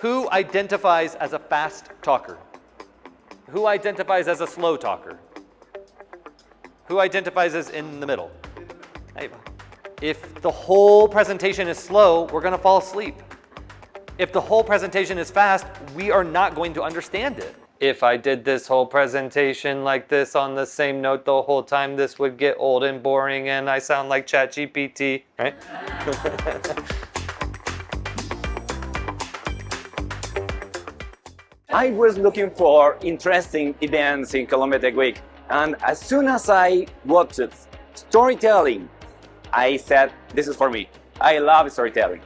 Who identifies as a fast talker? Who identifies as a slow talker? Who identifies as in the middle? If the whole presentation is slow, we're going to fall asleep. If the whole presentation is fast, we are not going to understand it. If I did this whole presentation like this on the same note the whole time, this would get old and boring and I sound like ChatGPT, right? I was looking for interesting events in Colombia Tech Week, and as soon as I watched storytelling, I said, this is for me. I love storytelling.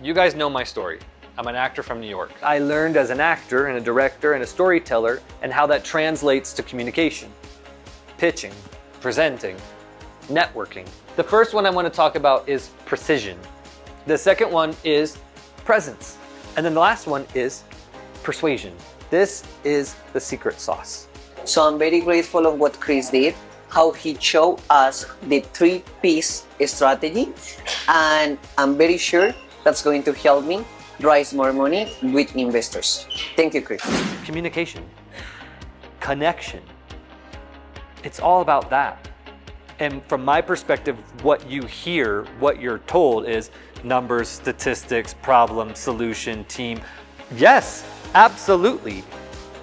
You guys know my story. I'm an actor from New York. I learned as an actor and a director and a storyteller and how that translates to communication, pitching, presenting, networking. The first one I want to talk about is precision. The second one is presence. And then the last one is persuasion. This is the secret sauce. So I'm very grateful of what Chris did, how he showed us the 3-piece strategy, and I'm very sure that's going to help me raise more money with investors. Thank you, Chris. Communication, connection. It's all about that. And from my perspective, what you hear, what you're told is numbers, statistics, problem, solution, team. Yes, absolutely.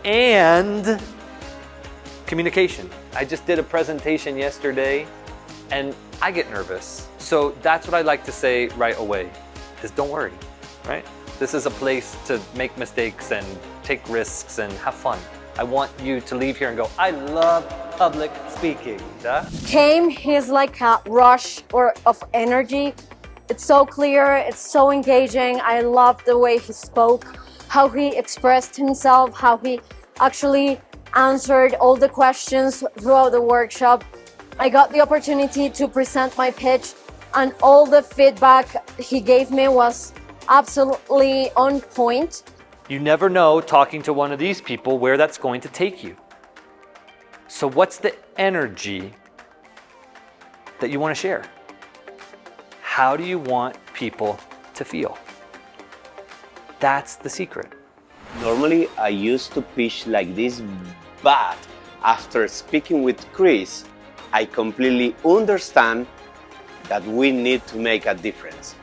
And communication. I just did a presentation yesterday and I get nervous. So that's what I like to say right away is don't worry, right? This is a place to make mistakes and take risks and have fun. I want you to leave here and go, I love public speaking. He's like a rush of energy. It's so clear, it's so engaging. I love the way he spoke, how he expressed himself, how he actually answered all the questions throughout the workshop. I got the opportunity to present my pitch, and all the feedback he gave me was absolutely on point. You never know, talking to one of these people, where that's going to take you. So what's the energy that you want to share? How do you want people to feel? That's the secret. Normally, I used to pitch like this, but after speaking with Chris, I completely understand that we need to make a difference.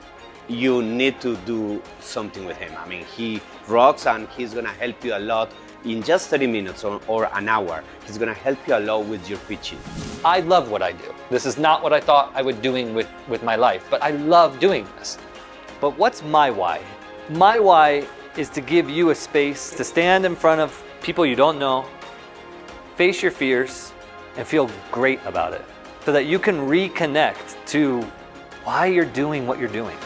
You need to do something with him. I mean, he rocks and he's gonna help you a lot in just 30 minutes or an hour. He's gonna help you a lot with your pitching. I love what I do. This is not what I thought I would doing with my life, but I love doing this. But what's my why? My why is to give you a space to stand in front of people you don't know, face your fears, and feel great about it, so that you can reconnect to why you're doing what you're doing.